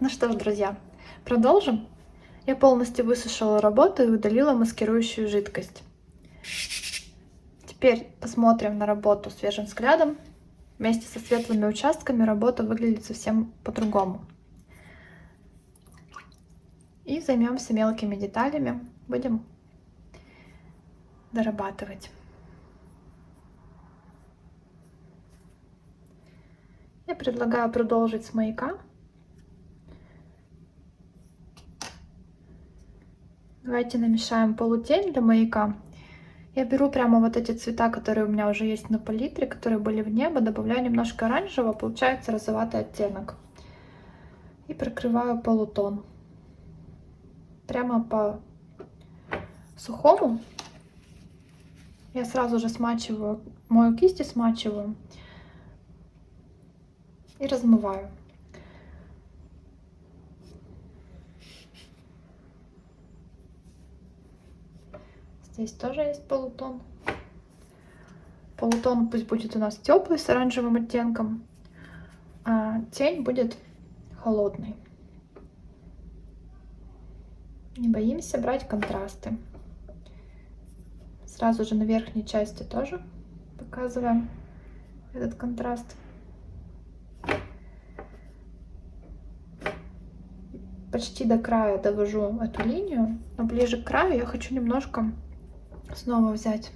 Ну что ж, друзья, продолжим. Я полностью высушила работу и удалила маскирующую жидкость. Теперь посмотрим на работу свежим взглядом. Вместе со светлыми участками работа выглядит совсем по-другому. И займемся мелкими деталями. Будем дорабатывать. Я предлагаю продолжить с маяка. Давайте намешаем полутень для маяка. Я беру прямо вот эти цвета, которые у меня уже есть на палитре, которые были в небо, добавляю немножко оранжевого, получается розоватый оттенок. И прикрываю полутон. Прямо по сухому. Я сразу же смачиваю, мою кисть и смачиваю. И размываю. Здесь тоже есть полутон. Полутон пусть будет у нас теплый с оранжевым оттенком, а тень будет холодной. Не боимся брать контрасты. Сразу же на верхней части тоже показываем этот контраст. Почти до края довожу эту линию, но ближе к краю я хочу немножко снова взять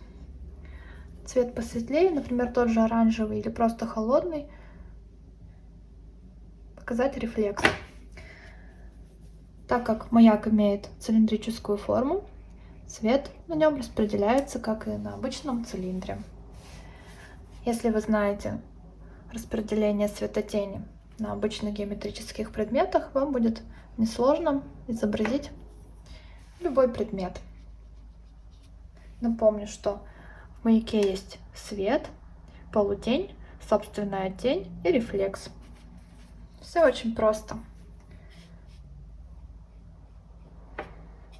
цвет посветлее, например, тот же оранжевый или просто холодный, показать рефлекс. Так как маяк имеет цилиндрическую форму, свет на нем распределяется, как и на обычном цилиндре. Если вы знаете распределение светотени на обычных геометрических предметах, вам будет несложно изобразить любой предмет. Напомню, что в маяке есть свет, полутень, собственная тень и рефлекс. Все очень просто.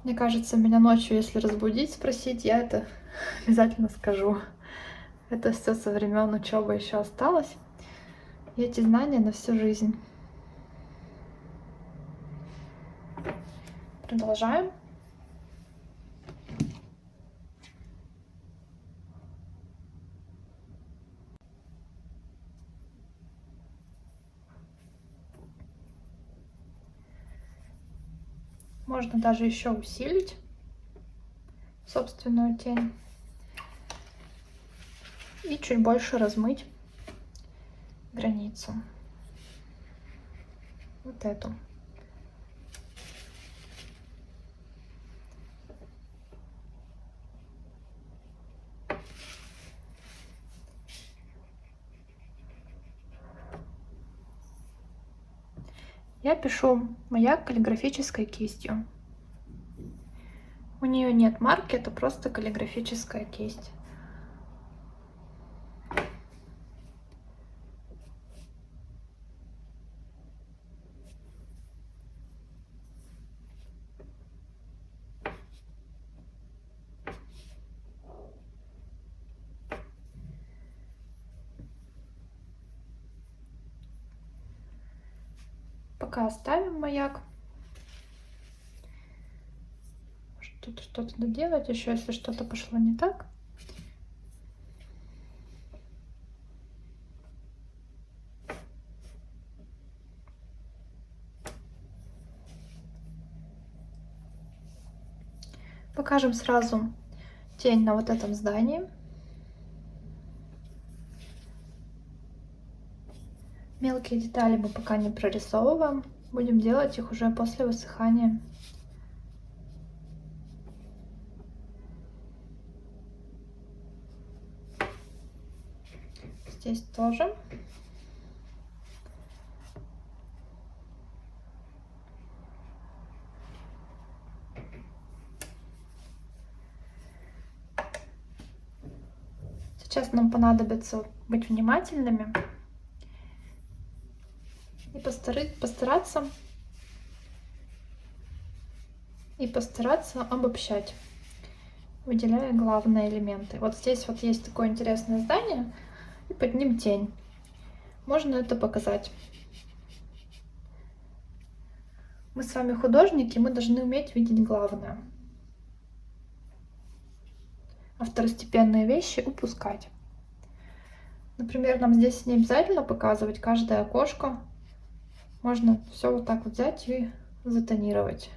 Мне кажется, меня ночью, если разбудить, спросить, я это обязательно скажу. Это все со времен учебы еще осталось. И эти знания на всю жизнь. Продолжаем. Можно даже еще усилить собственную тень и чуть больше размыть границу. Вот эту. Я пишу маяк каллиграфической кистью. У нее нет марки, это просто каллиграфическая кисть. Пока оставим маяк. Тут что-то доделать еще, если что-то пошло не так. Покажем сразу тень на вот этом здании. Мелкие детали мы пока не прорисовываем. Будем делать их уже после высыхания. Здесь тоже. Сейчас нам понадобится быть внимательными и постараться обобщать, выделяя главные элементы. Вот здесь вот есть такое интересное здание, и под ним тень. Можно это показать Мы с вами художники, мы должны уметь видеть главное, а второстепенные вещи упускать. Например, нам здесь не обязательно показывать каждое окошко. Можно все вот так вот взять и затонировать.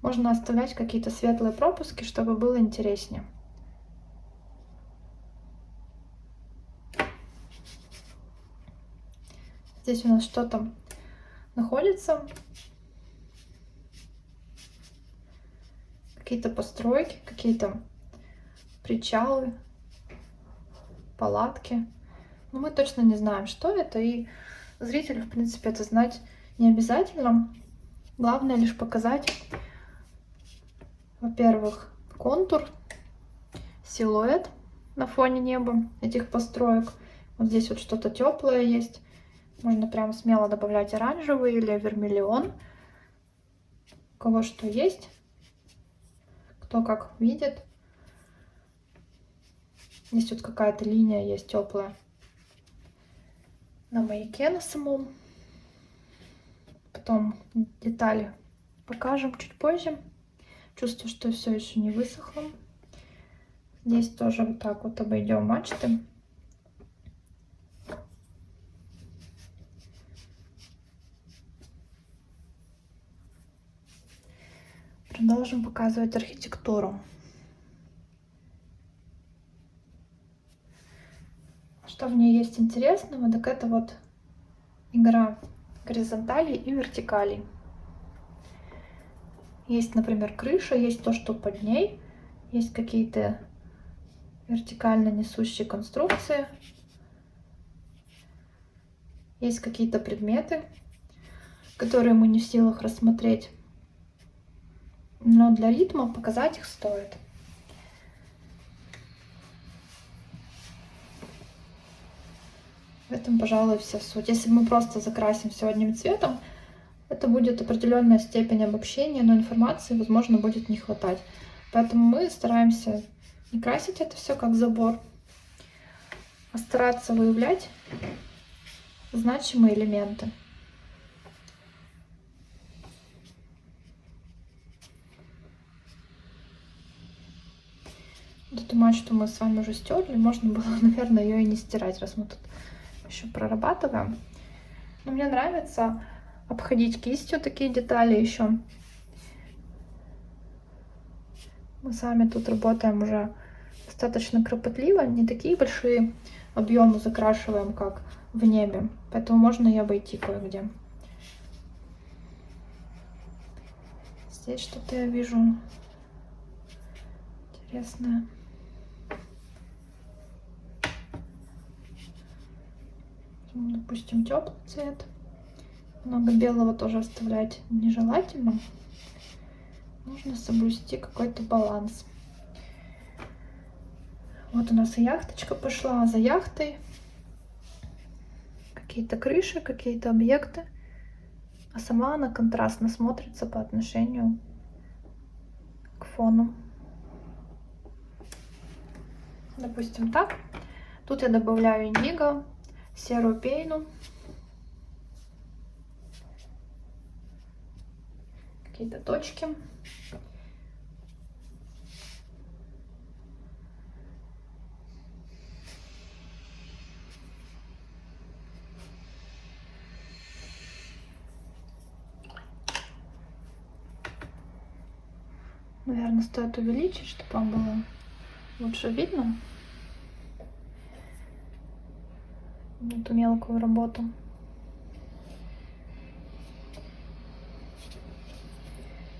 Можно оставлять какие-то светлые пропуски, чтобы было интереснее. Здесь у нас что-то находится. Какие-то постройки, какие-то причалы, палатки. Но мы точно не знаем, что это. И зрителю, в принципе, это знать не обязательно. Главное лишь показать, во-первых, контур, силуэт на фоне неба этих построек. Вот здесь вот что-то теплое есть. Можно прям смело добавлять оранжевый или вермиллион. У кого что есть, кто как видит. Здесь вот какая-то линия есть теплая на маяке на самом. Потом детали покажем чуть позже. Чувствую, что все еще не высохло. Здесь тоже вот так вот обойдем мачты. Продолжим показывать архитектуру. Что в ней есть интересного, так это вот игра горизонталей и вертикалей. Есть, например, крыша, есть то, что под ней, есть какие-то вертикально несущие конструкции, есть какие-то предметы, которые мы не в силах рассмотреть, но для ритма показать их стоит. В этом, пожалуй, вся суть. Если мы просто закрасим все одним цветом, это будет определенная степень обобщения, но информации, возможно, будет не хватать. Поэтому мы стараемся не красить это все как забор, а стараться выявлять значимые элементы. Вот эту мачту мы с вами уже стерли. Можно было, наверное, ее и не стирать, раз мы тут еще прорабатываем. Но мне нравится обходить кистью такие детали еще. Мы с вами тут работаем уже достаточно кропотливо, не такие большие объемы закрашиваем, как в небе, поэтому можно и обойти кое-где. Здесь что-то я вижу интересное. Допустим, теплый цвет. Много белого тоже оставлять нежелательно. Нужно соблюсти какой-то баланс. Вот у нас и яхточка пошла, а за яхтой какие-то крыши, какие-то объекты. А сама она контрастно смотрится по отношению к фону. Допустим, так. Тут я добавляю индиго, серую пейну. Какие-то точки. Наверное, стоит увеличить, чтобы вам было лучше видно эту мелкую работу.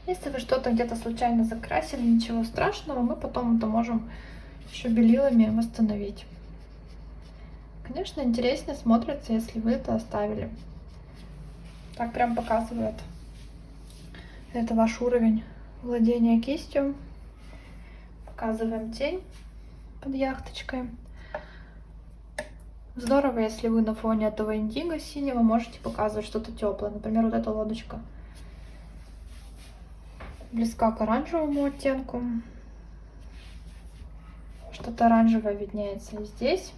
Если вы что-то где-то случайно закрасили, ничего страшного, мы потом это можем еще белилами восстановить. Конечно, интереснее смотрится, если вы это оставили. Так прям показывает. Это ваш уровень владения кистью. Показываем тень под яхточкой. Здорово, если вы на фоне этого индиго синего можете показывать что-то теплое. Например, вот эта лодочка близка к оранжевому оттенку. Что-то оранжевое виднеется и здесь.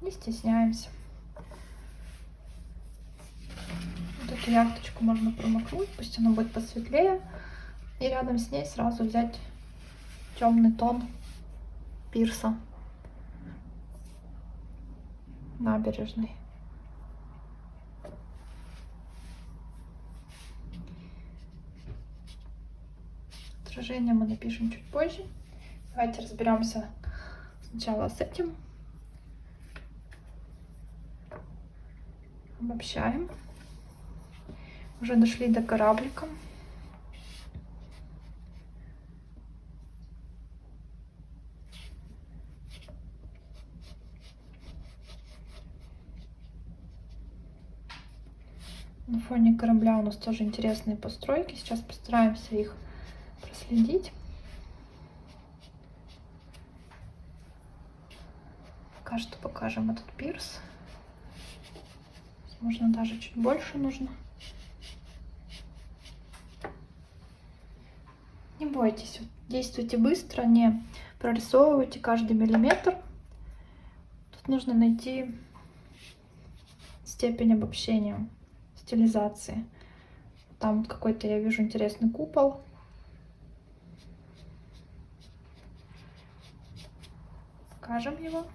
Не стесняемся. Вот эту яхточку можно промокнуть, пусть она будет посветлее. И рядом с ней сразу взять темный тон пирса набережной. Отражение мы напишем чуть позже. Давайте разберемся сначала с этим. Обобщаем. Уже дошли до кораблика. На фоне корабля у нас тоже интересные постройки. Сейчас постараемся их проследить. Пока что покажем этот пирс. Возможно, даже чуть больше нужно. Не бойтесь, действуйте быстро, не прорисовывайте каждый миллиметр. Тут нужно найти степень обобщения, стилизации. Там какой-то, я вижу, интересный купол. Покажем его.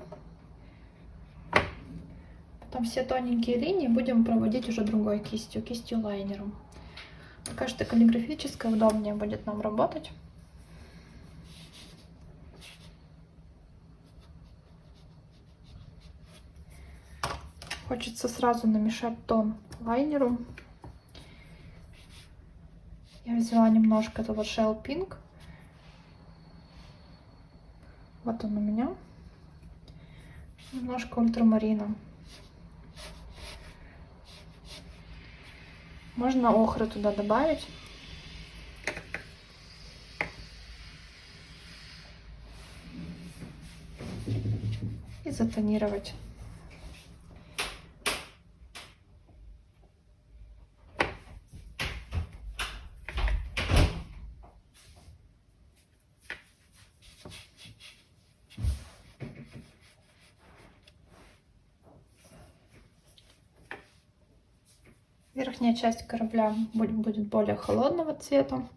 Потом все тоненькие линии будем проводить уже другой кистью лайнером. Пока что каллиграфическое удобнее будет нам работать. Хочется сразу намешать тон лайнеру. Я взяла немножко этого Shell Pink. Вот он у меня. Немножко ультрамарина. Можно охры туда добавить. И затонировать. Верхняя часть корабля будет более холодного цвета.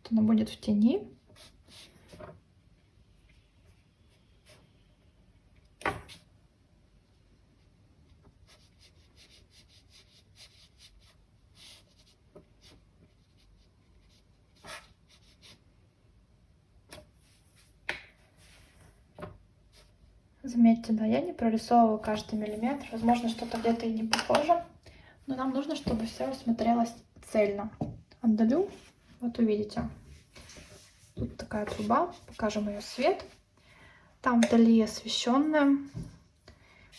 Она будет в тени. Заметьте, да, я не прорисовываю каждый миллиметр. Возможно, что-то где-то и не похоже. Но нам нужно, чтобы все смотрелось цельно. Отдалю. Вот увидите. Тут такая труба. Покажем ее свет. Там вдали освещенные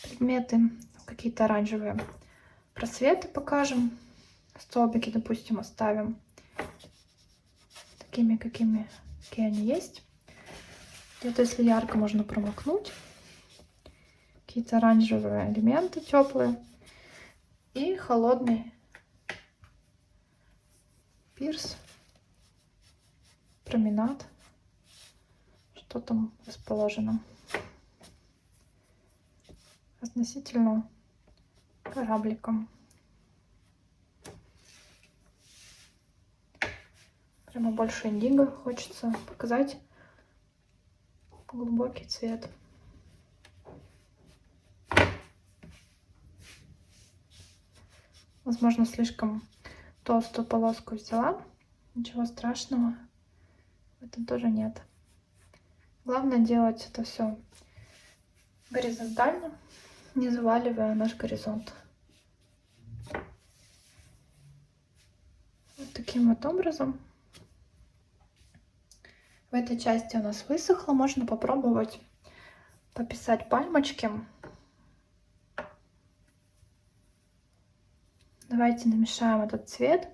предметы. Какие-то оранжевые просветы покажем. Столбики, допустим, оставим такими, какие они есть. Где-то, если ярко, можно промокнуть. Какие-то оранжевые элементы теплые. И холодный пирс. Променад. Что там расположено? Относительно кораблика. Прямо больше индиго хочется показать. Глубокий цвет. Возможно, слишком толстую полоску взяла. Ничего страшного в этом тоже нет. Главное делать это все горизонтально, не заваливая наш горизонт. Вот таким вот образом. В этой части у нас высохло. Можно попробовать пописать пальмочки. Давайте намешаем этот цвет.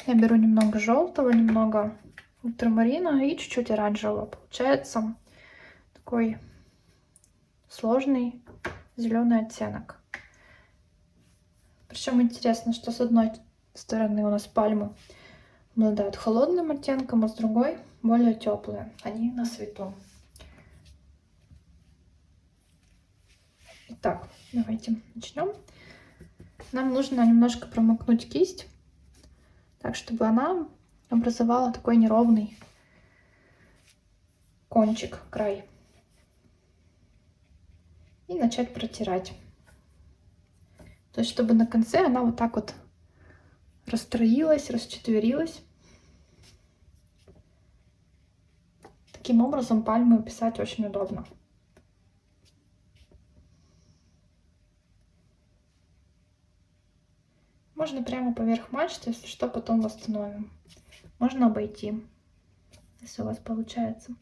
Я беру немного желтого, немного ультрамарина и чуть-чуть оранжевого. Получается такой сложный зеленый оттенок. Причем интересно, что с одной стороны у нас пальмы обладают холодным оттенком, а с другой более теплые. Они на свету. Итак, давайте начнем. Нам нужно немножко промокнуть кисть, так чтобы она образовала такой неровный кончик, край. И начать протирать. То есть, чтобы на конце она вот так вот расстроилась, расчетверилась. Таким образом пальмы писать очень удобно. Можно прямо поверх мачты, если что, потом восстановим. Можно обойти, если у вас получается.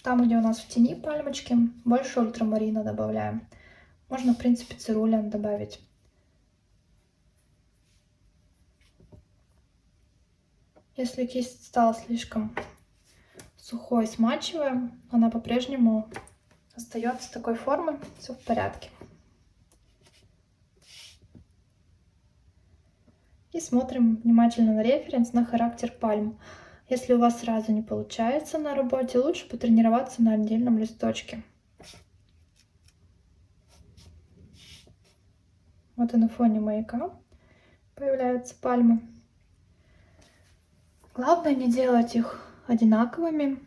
Там, где у нас в тени пальмочки, больше ультрамарина добавляем. Можно, в принципе, цирулин добавить. Если кисть стала слишком сухой, смачиваем, она по-прежнему остается такой формы, все в порядке. И смотрим внимательно на референс, на характер пальм. Если у вас сразу не получается на работе, лучше потренироваться на отдельном листочке. Вот и на фоне маяка появляются пальмы. Главное не делать их одинаковыми,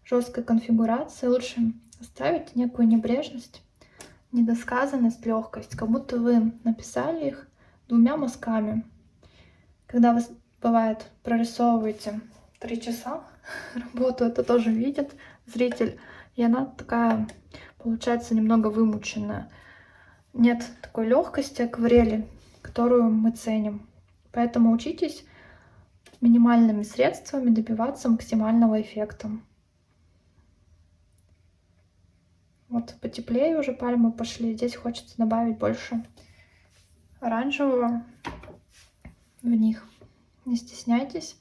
жесткой конфигурации. Лучше оставить некую небрежность, недосказанность, легкость, как будто вы написали их двумя мазками. Когда вы, бывает, прорисовываете 3 часа работу, это тоже видит зритель, и она такая получается немного вымученная. Нет такой легкости акварели, которую мы ценим. Поэтому учитесь минимальными средствами добиваться максимального эффекта. Вот потеплее уже пальмы пошли. Здесь хочется добавить больше оранжевого в них. Не стесняйтесь.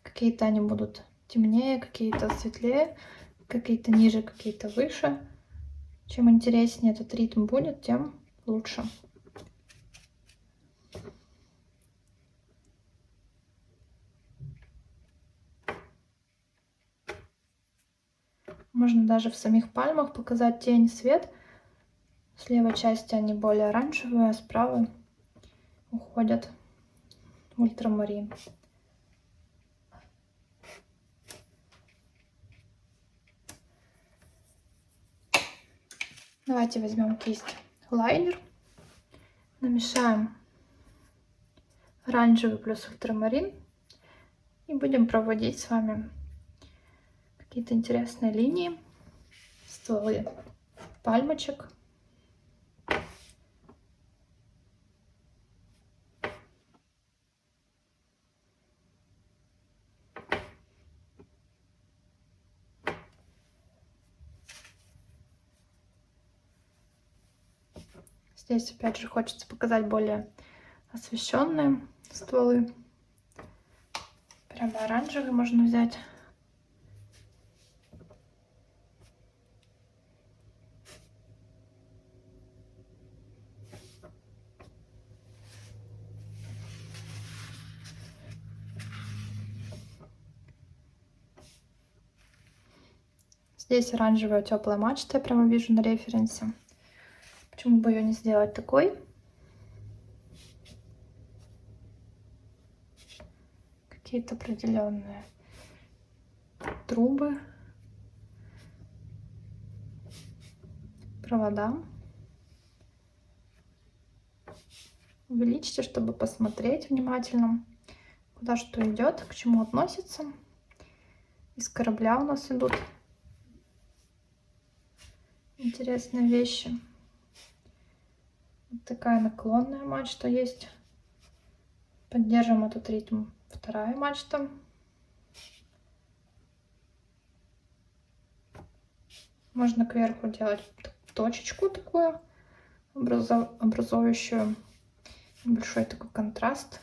Какие-то они будут темнее, какие-то светлее, какие-то ниже, какие-то выше. Чем интереснее этот ритм будет, тем лучше. Можно даже в самих пальмах показать тень, свет. С левой части они более оранжевые, а справа уходят в ультрамарин. Давайте возьмем кисть лайнер, намешаем оранжевый плюс ультрамарин и будем проводить с вами какие-то интересные линии, стволы пальмочек. Здесь опять же хочется показать более освещенные стволы. Прямо оранжевый можно взять. Здесь оранжевая теплая мачта, я прямо вижу на референсе. Почему бы ее не сделать такой? Какие-то определенные трубы, провода. Увеличьте, чтобы посмотреть внимательно, куда что идет, к чему относится. Из корабля у нас идут интересные вещи. Вот такая наклонная мачта есть. Поддержим этот ритм. Вторая мачта. Можно кверху делать точечку такую, образующую небольшой такой контраст.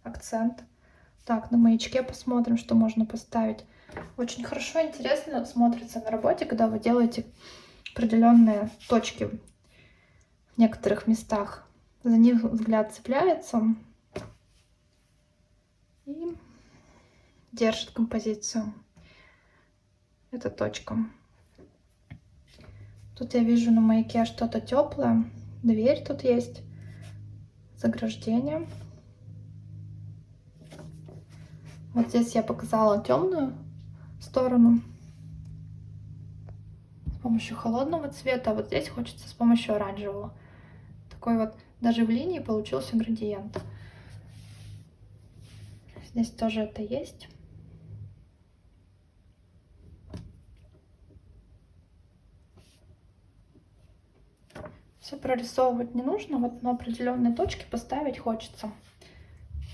Акцент. Так, на маячке посмотрим, что можно поставить. Очень хорошо, интересно смотрится на работе, когда вы делаете определенные точки в некоторых местах. За них взгляд цепляется и держит композицию. Это точка. Тут я вижу на маяке что-то теплое. Дверь тут есть. Заграждение. Вот здесь я показала темную сторону с помощью холодного цвета, а вот здесь хочется с помощью оранжевого. Такой вот даже в линии получился градиент. Здесь тоже это есть. Все прорисовывать не нужно, вот на определенные точки поставить хочется.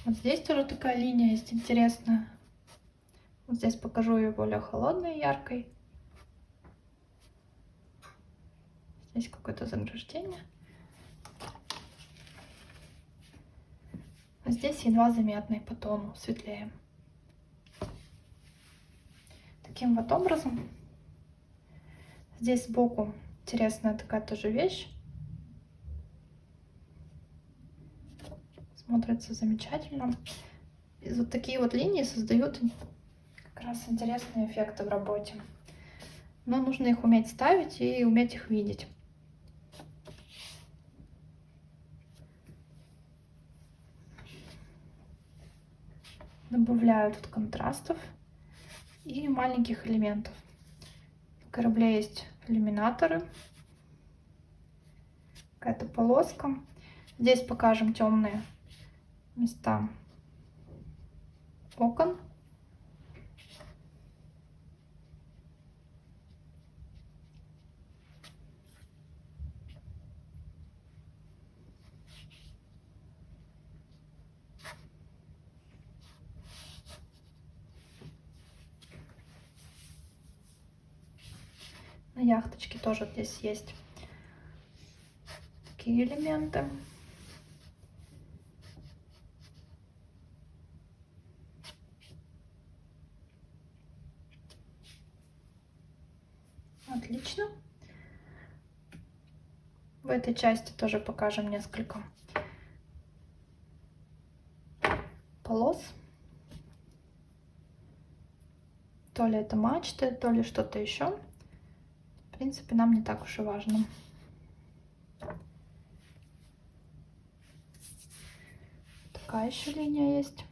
Вот здесь тоже такая линия есть интересная. Вот здесь покажу ее более холодной, яркой. Здесь какое-то заграждение. А здесь едва заметный по тону, светлее. Таким вот образом. Здесь сбоку интересная такая тоже вещь. Смотрится замечательно. И вот такие вот линии создают как раз интересные эффекты в работе. Но нужно их уметь ставить и уметь их видеть. Добавляю тут контрастов и маленьких элементов. На корабле есть иллюминаторы, какая-то полоска. Здесь покажем темные места окон. На яхточке тоже здесь есть такие элементы. Отлично. В этой части тоже покажем несколько полос. То ли это мачты, то ли что-то еще. В принципе, нам не так уж и важно. Такая еще линия есть.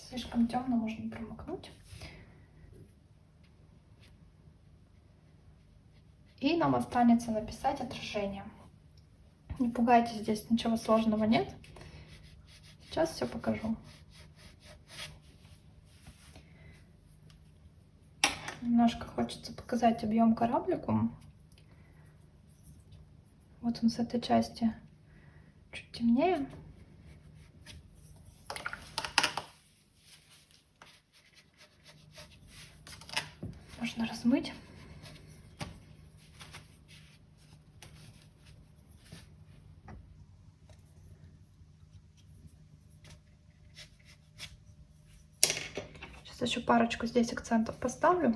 Слишком темно, можно промокнуть. И нам останется написать отражение. Не пугайтесь, здесь ничего сложного нет. Сейчас все покажу. Немножко хочется показать объем кораблику. Вот он с этой части чуть темнее. Можно размыть. Сейчас еще парочку здесь акцентов поставлю.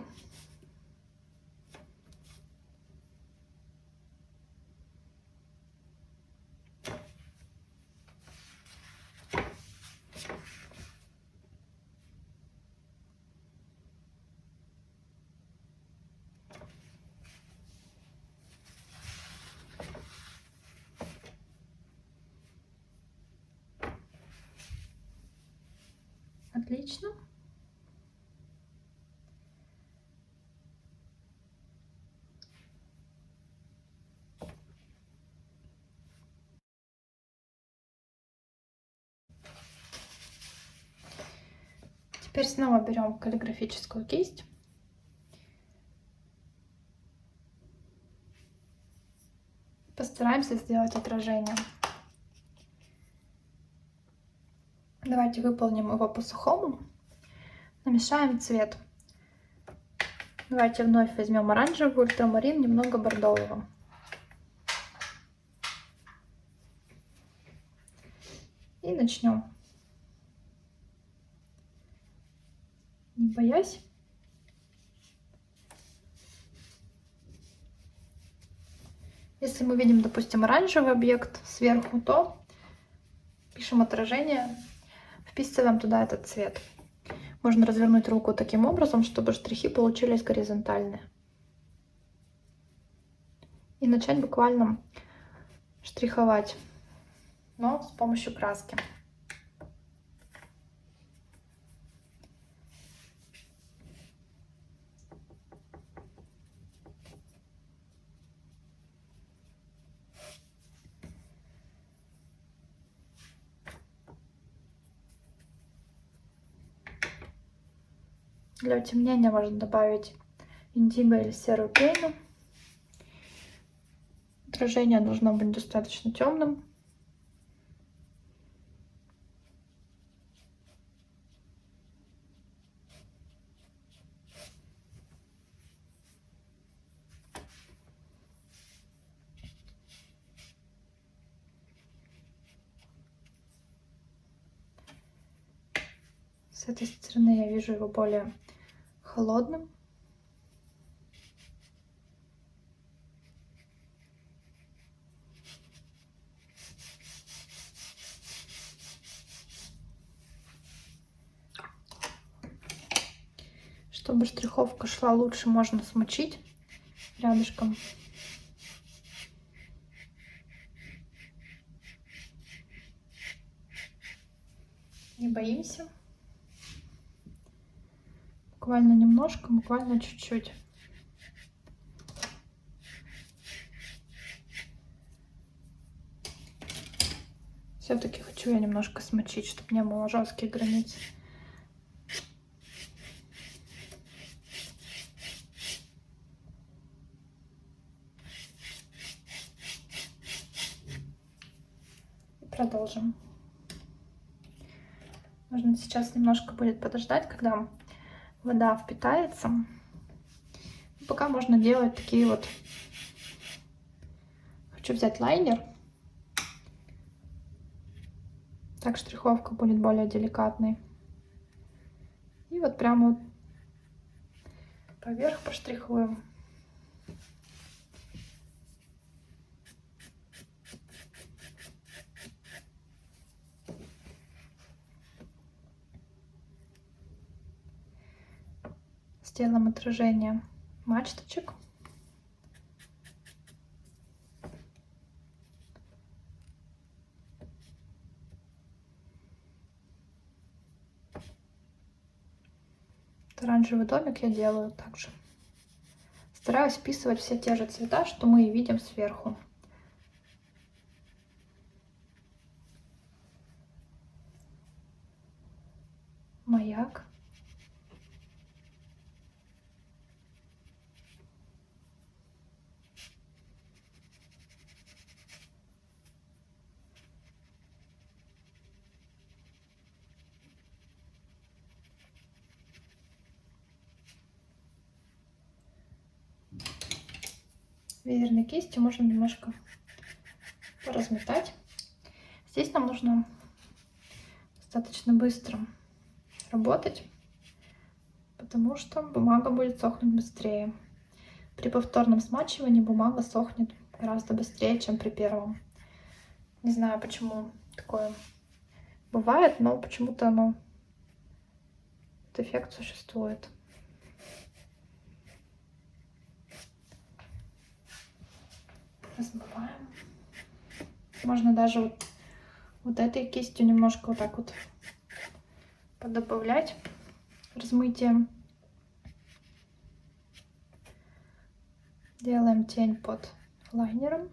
Отлично. Теперь снова берем каллиграфическую кисть. Постараемся сделать отражение. Давайте выполним его по-сухому. Намешаем цвет. Давайте вновь возьмем оранжевый ультрамарин, немного бордового. И начнем. Не боясь. Если мы видим, допустим, оранжевый объект сверху, то пишем отражение, вписываем туда этот цвет. Можно развернуть руку таким образом, чтобы штрихи получились горизонтальные. И начать буквально штриховать, но с помощью краски. Для утемнения можно добавить индиго или серую пену. Отражение должно быть достаточно темным. С этой стороны я вижу его более холодным. Чтобы штриховка шла лучше, можно смочить рядышком. Не боимся. Буквально немножко, буквально чуть-чуть. Все-таки хочу я немножко смочить, чтобы не было жестких границ. И продолжим. Нужно сейчас немножко будет подождать, когда вода впитается. Пока можно делать такие вот. Хочу взять лайнер. Так штриховка будет более деликатной. И вот прямо вот поверх поштрихуем. Сделаем отражение мачточек. Оранжевый домик я делаю также. Стараюсь вписывать все те же цвета, что мы и видим сверху. Маяк. Веерной кистью можно немножко поразметать. Здесь нам нужно достаточно быстро работать, потому что бумага будет сохнуть быстрее. При повторном смачивании бумага сохнет гораздо быстрее, чем при первом. Не знаю, почему такое бывает, но почему-то этот эффект существует. Размываем. Можно даже вот этой кистью немножко вот так вот подобавлять размытием. Делаем тень под лайнером.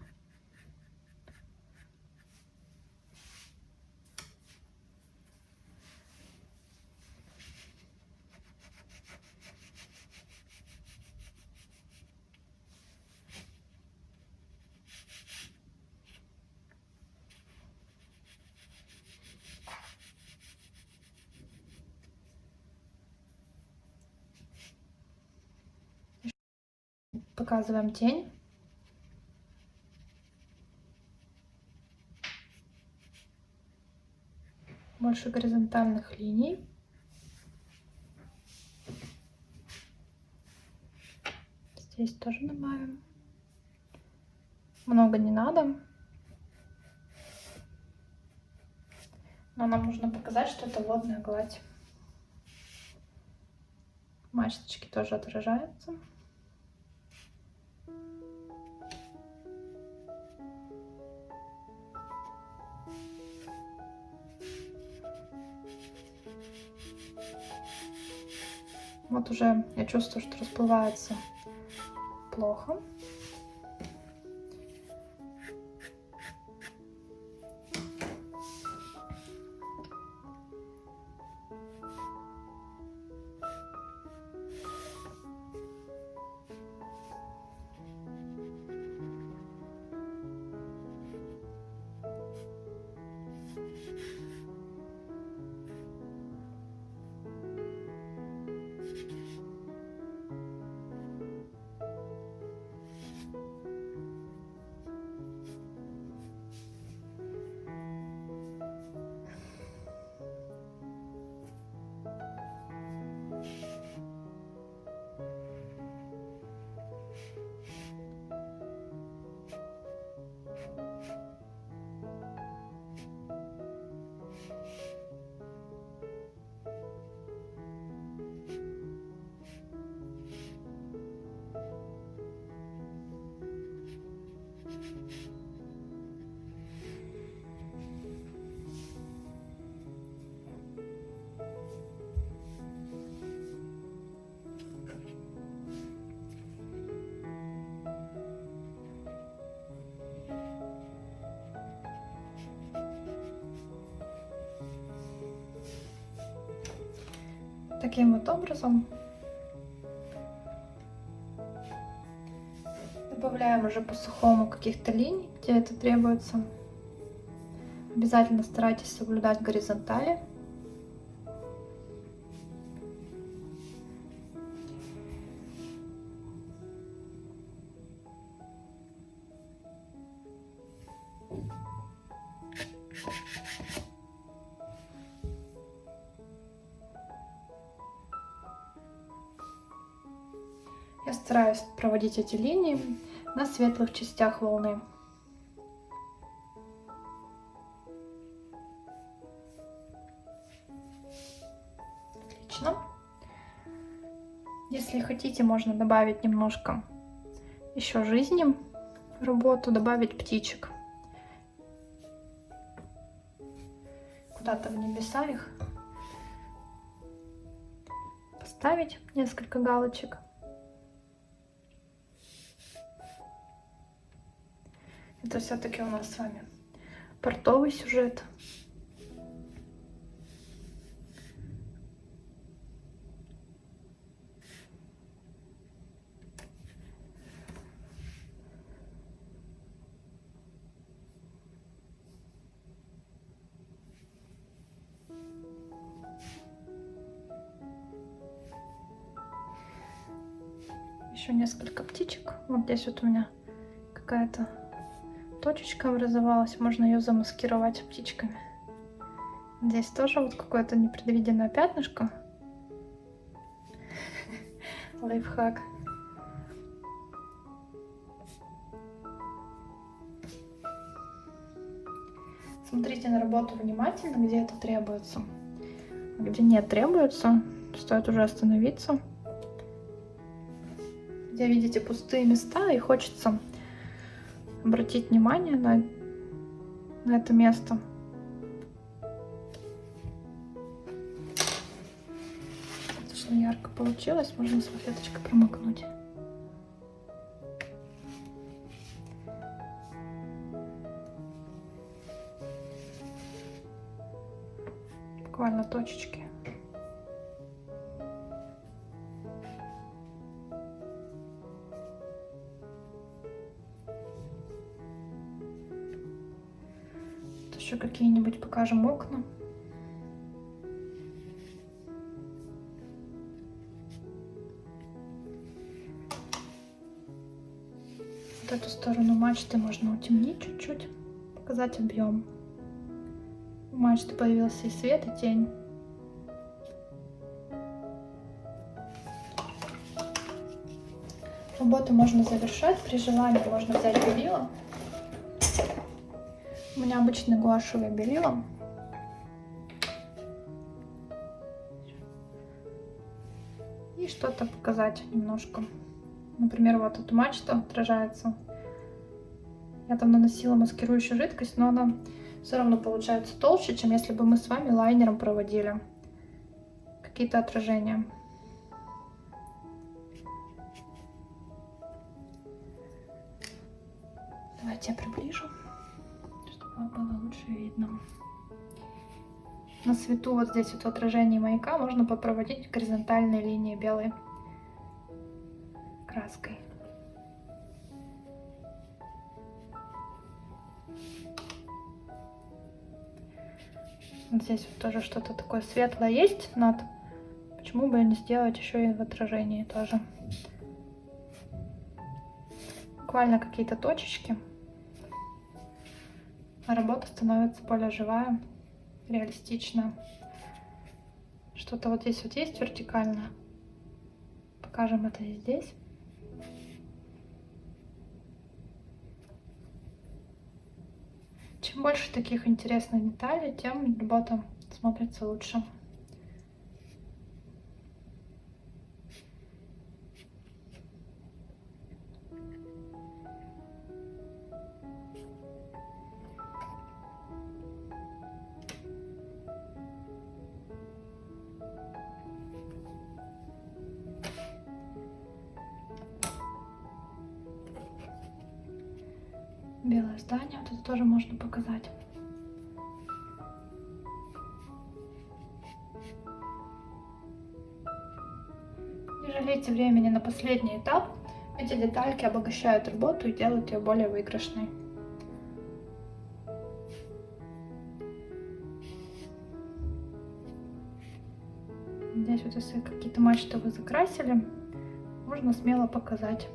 Показываем тень. Больше горизонтальных линий. Здесь тоже добавим. Много не надо. Но нам нужно показать, что это водная гладь. Мачточки тоже отражаются. Вот уже я чувствую, что расплывается плохо. Таким вот образом добавляем уже по сухому каких-то линий, где это требуется. Обязательно старайтесь соблюдать горизонтали. Я стараюсь проводить эти линии на светлых частях волны. Отлично. Если хотите, можно добавить немножко еще жизни в работу, добавить птичек. Куда-то в небеса их поставить, несколько галочек. Это все-таки у нас с вами портовый сюжет. Еще несколько птичек. Вот здесь вот у меня какая-то точечка образовалась, можно ее замаскировать птичками. Здесь тоже вот какое-то непредвиденное пятнышко. Лайфхак. Смотрите на работу внимательно, где это требуется. А где нет требуется, стоит уже остановиться. Где видите пустые места и хочется обратить внимание на это место. Достаточно ярко получилось, можно салфеточкой промокнуть. Буквально точечки. Еще какие-нибудь покажем окна. Вот эту сторону мачты можно утемнить чуть-чуть, показать объем. У мачты появился и свет, и тень. Работу можно завершать. При желании можно взять белила У меня обычный гуашевый белила. И что-то показать немножко. Например, вот эту мачту отражается. Я там наносила маскирующую жидкость, но она все равно получается толще, чем если бы мы с вами лайнером проводили какие-то отражения. Давайте я приближу, чтобы вам было лучше видно. На свету вот здесь вот в отражении маяка можно попроводить горизонтальные линии белой краской. Вот здесь вот тоже что-то такое светлое есть над. Почему бы не сделать еще и в отражении тоже? Буквально какие-то точечки. А работа становится более живая, реалистичная. Что-то вот здесь вот есть вертикально. Покажем это и здесь. Чем больше таких интересных деталей, тем работа смотрится лучше. Белое здание, вот это тоже можно показать. Не жалейте времени на последний этап. Эти детальки обогащают работу и делают ее более выигрышной. Здесь вот если какие-то мачты вы закрасили, можно смело показать.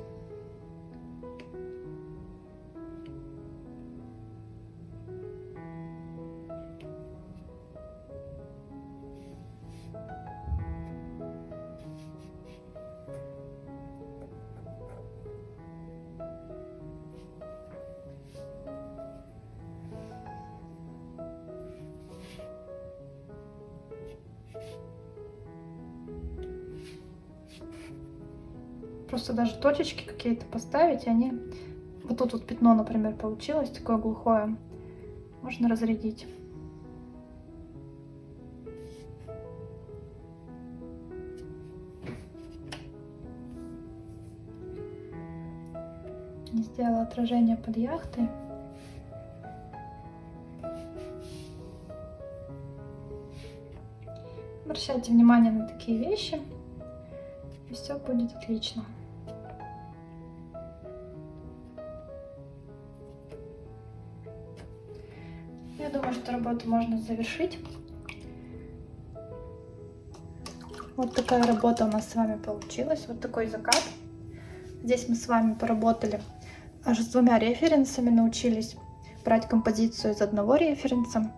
Просто даже точечки какие-то поставить, и они... Вот тут вот пятно, например, получилось, такое глухое. Можно разрядить. Сделала отражение под яхтой. Обращайте внимание на такие вещи, и все будет отлично. Я думаю, что работу можно завершить. Вот такая работа у нас с вами получилась. Вот такой закат. Здесь мы с вами поработали аж с двумя референсами, научились брать композицию из одного референса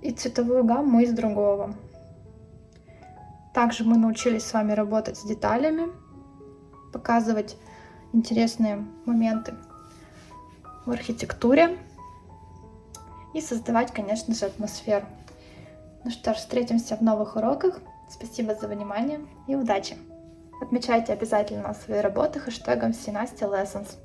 и цветовую гамму из другого. Также мы научились с вами работать с деталями, показывать интересные моменты в архитектуре и создавать, конечно же, атмосферу. Ну что ж, встретимся в новых уроках. Спасибо за внимание и удачи! Отмечайте обязательно свои работы хэштегом CNasty Lessons.